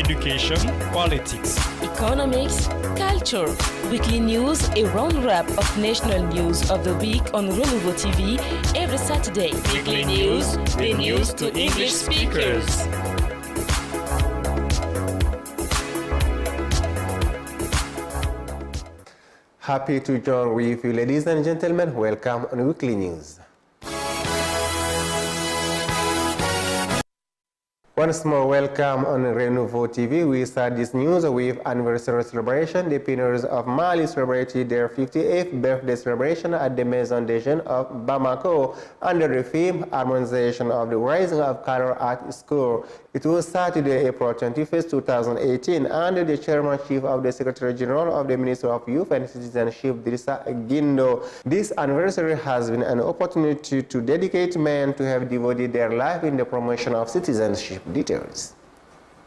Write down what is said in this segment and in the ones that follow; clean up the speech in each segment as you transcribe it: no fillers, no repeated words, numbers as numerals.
education, politics, economics, culture. Weekly news, a roundup of national news of the week on Renouveau TV every Saturday. Weekly news, the news to English speakers. Happy to join with you, ladies and gentlemen. Welcome on Weekly News. Once more, welcome on Renouveau TV. We start this news with anniversary celebration. The pioneers of Mali celebrated their 58th birthday celebration at the Maison des Jeunes of Bamako under the theme Harmonization of the Rising of Color at School. It was Saturday, April 21st, 2018, under the chairmanship of the Secretary General of the Ministry of Youth and Citizenship, Drissa Guindo. This anniversary has been an opportunity to dedicate men to have devoted their life in the promotion of citizenship. Details.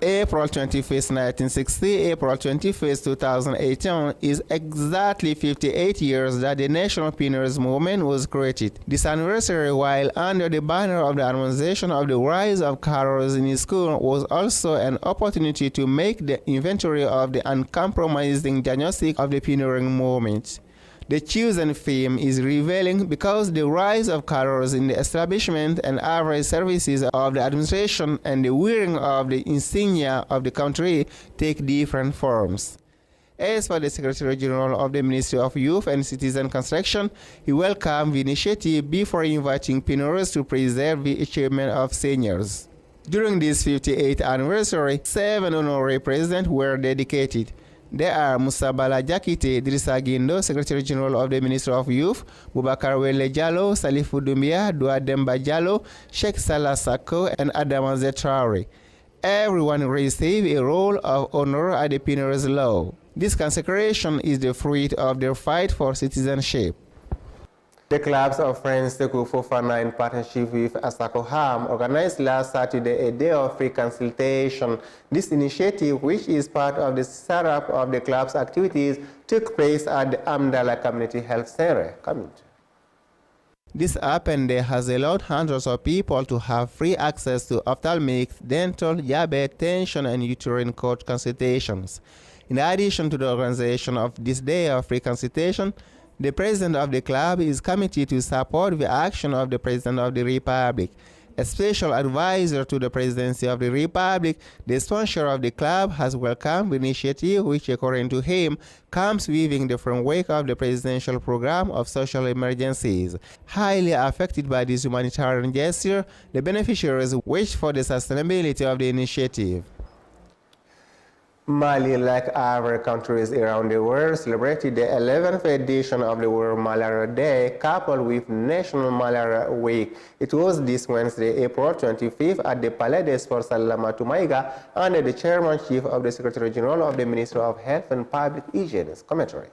April 21st, 1960, April 21st, 2018 is exactly 58 years that the National Pioneers Movement was created. This anniversary, while under the banner of the Harmonization of the Rise of Colors in school, was also an opportunity to make the inventory of the uncompromising diagnostic of the pioneering movement. The chosen theme is revealing because the rise of colors in the establishment and average services of the administration and the wearing of the insignia of the country take different forms. As for the Secretary General of the Ministry of Youth and Citizen Construction, he welcomed the initiative before inviting pioneers to preserve the achievement of seniors. During this 58th anniversary, 7 honorary presidents were dedicated. There are Moussa Bala Diakité, Drissa Guindo, Secretary General of the Ministry of Youth, Boubacar Wele Diallo, Salifou Doumbia, Doua Demba Diallo, Sheikh Salah Sako, and Adama Traoré. Everyone received a roll of honor at the Pioneers Law. This consecration is the fruit of their fight for citizenship. The clubs of Friends Sekou Fofana in partnership with Asako Ham organized last Saturday a day of free consultation. This initiative, which is part of the setup of the club's activities, took place at the Amdala Community Health Center. This open day has allowed hundreds of people to have free access to ophthalmics, dental, diabetes, tension, and uterine cord consultations. In addition to the organization of this day of free consultation, the president of the club is committed to support the action of the President of the Republic. A special advisor to the Presidency of the Republic, the sponsor of the club, has welcomed the initiative, which, according to him, comes within the framework of the presidential program of social emergencies. Highly affected by this humanitarian gesture, the beneficiaries wish for the sustainability of the initiative. Mali, like other countries around the world, celebrated the 11th edition of the World Malaria Day, coupled with National Malaria Week. It was this Wednesday, April 25th, at the Palais des Sports Salama Tumaiga, under the chairmanship of the Secretary General of the Ministry of Health and Public Hygiene. Commentary.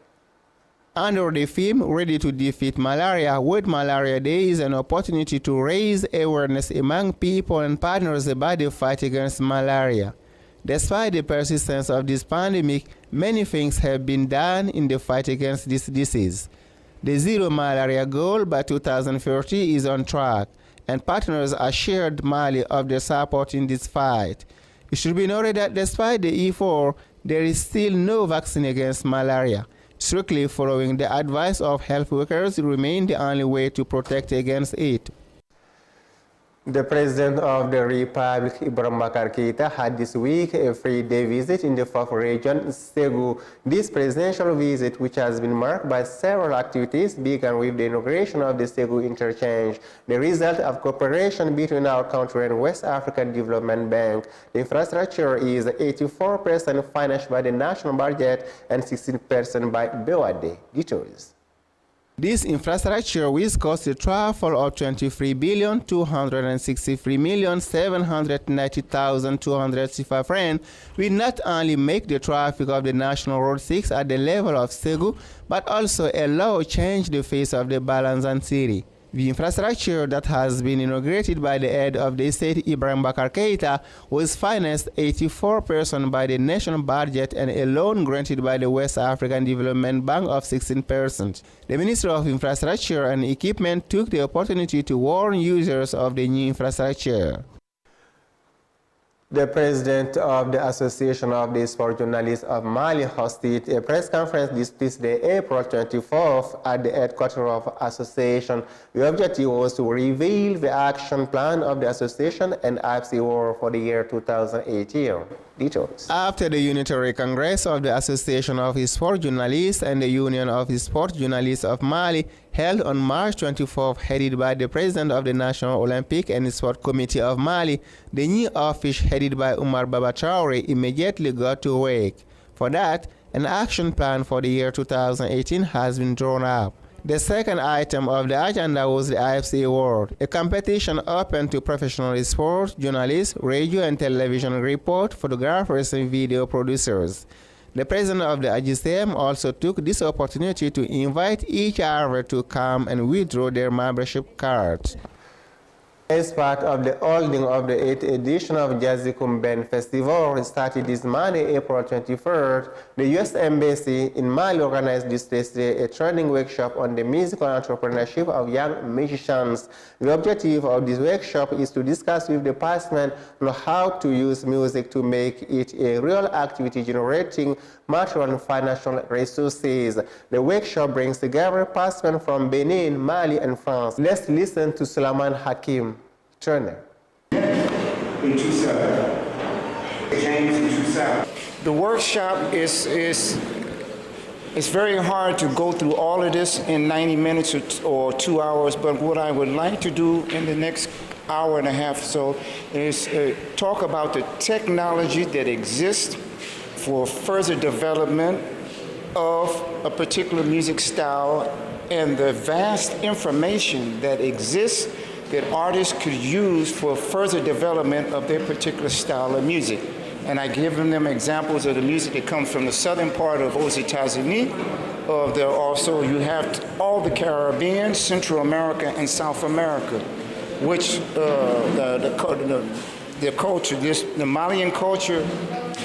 Under the theme, Ready to Defeat Malaria, World Malaria Day is an opportunity to raise awareness among people and partners about the fight against malaria. Despite the persistence of this pandemic, many things have been done in the fight against this disease. The zero malaria goal by 2030 is on track, and partners assured Mali of their support in this fight. It should be noted that despite the effort, there is still no vaccine against malaria. Strictly following the advice of health workers remains the only way to protect against it. The President of the Republic, Ibrahim Bakar Keita, had this week a three-day visit in the fourth region, Ségou. This presidential visit, which has been marked by several activities, began with the inauguration of the Ségou interchange, the result of cooperation between our country and West African Development Bank. The infrastructure is 84% financed by the national budget and 16% by BOAD. Details. This infrastructure, which cost a total of 23,263,790,265 francs, will not only make the traffic of the National Road 6 at the level of Ségou, but also allow change the face of the Balanzan city. The infrastructure that has been inaugurated by the head of the state, Ibrahim Bakar Keita, was financed 84% by the national budget and a loan granted by the West African Development Bank of 16%. The Minister of Infrastructure and Equipment took the opportunity to warn users of the new infrastructure. The president of the Association of the Sport Journalists of Mali hosted a press conference this Tuesday, April 24th, at the headquarters of the association. The objective was to reveal the action plan of the association and AFC Award for the year 2018. Details. After the Unitary Congress of the Association of Sport Journalists and the Union of Sport Journalists of Mali, held on March 24th, headed by the president of the National Olympic and Sport Committee of Mali, the new office headed by Umar Baba Traore immediately got to work. For that, an action plan for the year 2018 has been drawn up. The second item of the agenda was the AFC Award, a competition open to professional sports journalists, radio and television report, photographers and video producers. The president of the AGCM also took this opportunity to invite each other to come and withdraw their membership cards. As part of the holding of the 8th edition of Jazzy Kumben Festival, started this Monday, April 23rd, the U.S. Embassy in Mali organized this Thursday a training workshop on the musical entrepreneurship of young musicians. The objective of this workshop is to discuss with the participants on how to use music to make it a real activity generating material and financial resources. The workshop brings together participants from Benin, Mali, and France. Let's listen to Sulaiman Hakim Turner. The workshop is very hard to go through all of this in 90 minutes or 2 hours, but what I would like to do in the next hour and a half or so is talk about the technology that exists for further development of a particular music style and the vast information that exists that artists could use for further development of their particular style of music. And I give them examples of the music that comes from the southern part of aux États-Unis. Also, you have all the Caribbean, Central America, and South America, which the culture, the Malian culture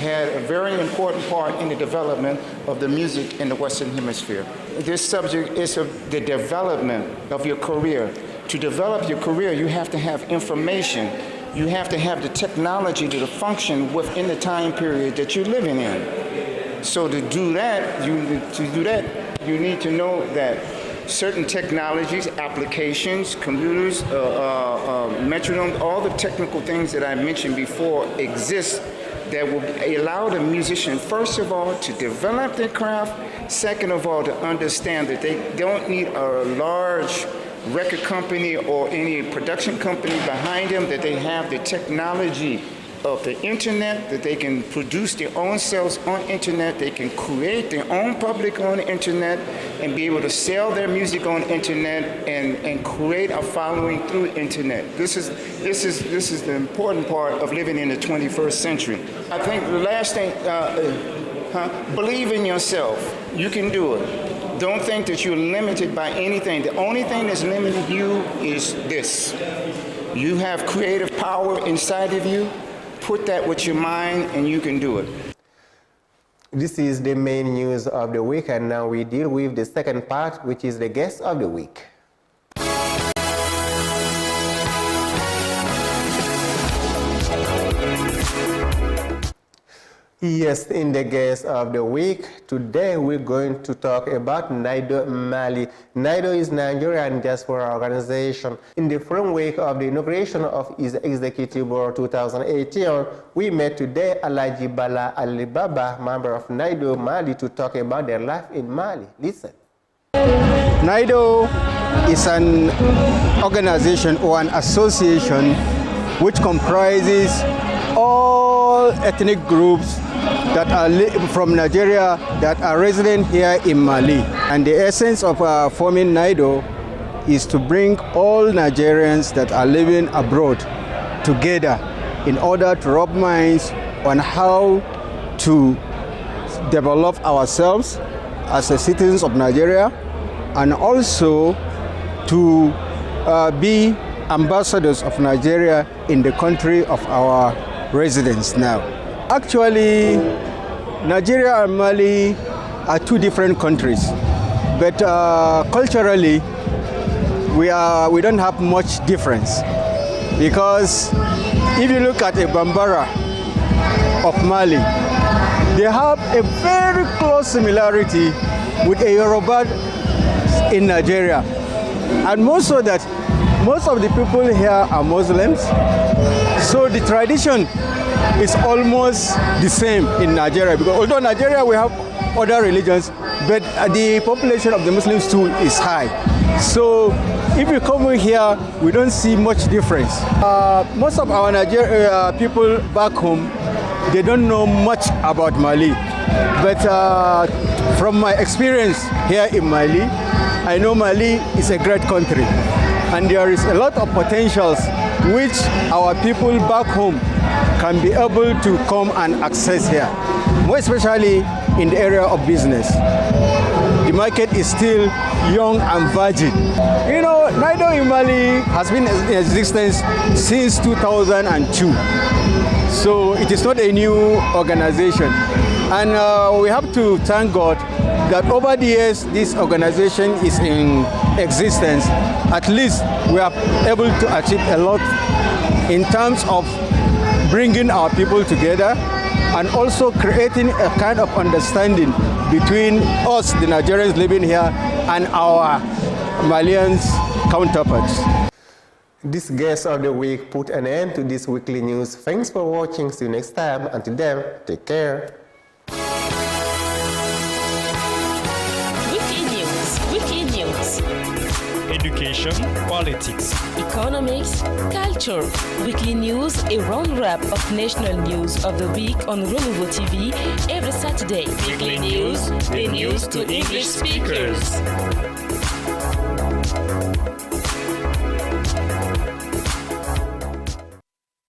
had a very important part in the development of the music in the Western Hemisphere. This subject is of the development of your career. To develop your career, you have to have information. You have to have the technology to function within the time period that you're living in. So to do that, you need to know that certain technologies, applications, computers, metronome, all the technical things that I mentioned before exist that will allow the musician, first of all, to develop their craft, second of all, to understand that they don't need a large record company or any production company behind them, that they have the technology of the internet, that they can produce their own sales on internet, they can create their own public on the internet and be able to sell their music on internet and create a following through internet. This is the important part of living in the 21st century. I think the last thing, believe in yourself. You can do it. Don't think that you're limited by anything. The only thing that's limiting you is this. You have creative power inside of you. Put that with your mind and you can do it. This is the main news of the week, and now we deal with the second part, which is the guest of the week. Yes, in the guest of the week, today we're going to talk about NIDO Mali. NIDO is Nigerian Diaspora Organization. In the framework of the inauguration of its Executive Board 2018, we met today Alhaji Bala Alibaba, member of NIDO Mali, to talk about their life in Mali. Listen. NIDO is an organization or an association which comprises all ethnic groups that are from Nigeria that are resident here in Mali. And the essence of forming NIDO is to bring all Nigerians that are living abroad together in order to rub minds on how to develop ourselves as citizens of Nigeria, and also to be ambassadors of Nigeria in the country of our residence now. Actually, Nigeria and Mali are two different countries, but culturally we don't have much difference, because if you look at a Bambara of Mali. They have a very close similarity with a Yoruba in Nigeria. And more so that most of the people here are Muslims, so the tradition is almost the same in Nigeria, because although Nigeria we have other religions, but the population of the Muslims too is high. So if you come here, we don't see much difference. Most of our Nigerian people back home, they don't know much about Mali. But from my experience here in Mali, I know Mali is a great country, and there is a lot of potentials which our people back home can be able to come and access here, more especially in the area of business. The market is still young and virgin. You know, NIDO in Mali has been in existence since 2002. So it is not a new organization. And we have to thank God that over the years this organization is in existence. At least we are able to achieve a lot in terms of bringing our people together and also creating a kind of understanding between us, the Nigerians living here, and our Malians counterparts. This guest of the week put an end to this weekly news. Thanks for watching. See you next time. Until then, take care. Weekly news. Education, politics, Economics, culture. Weekly news, a roundup of national news of the week on Renouveau TV every Saturday. weekly news, the news to English speakers.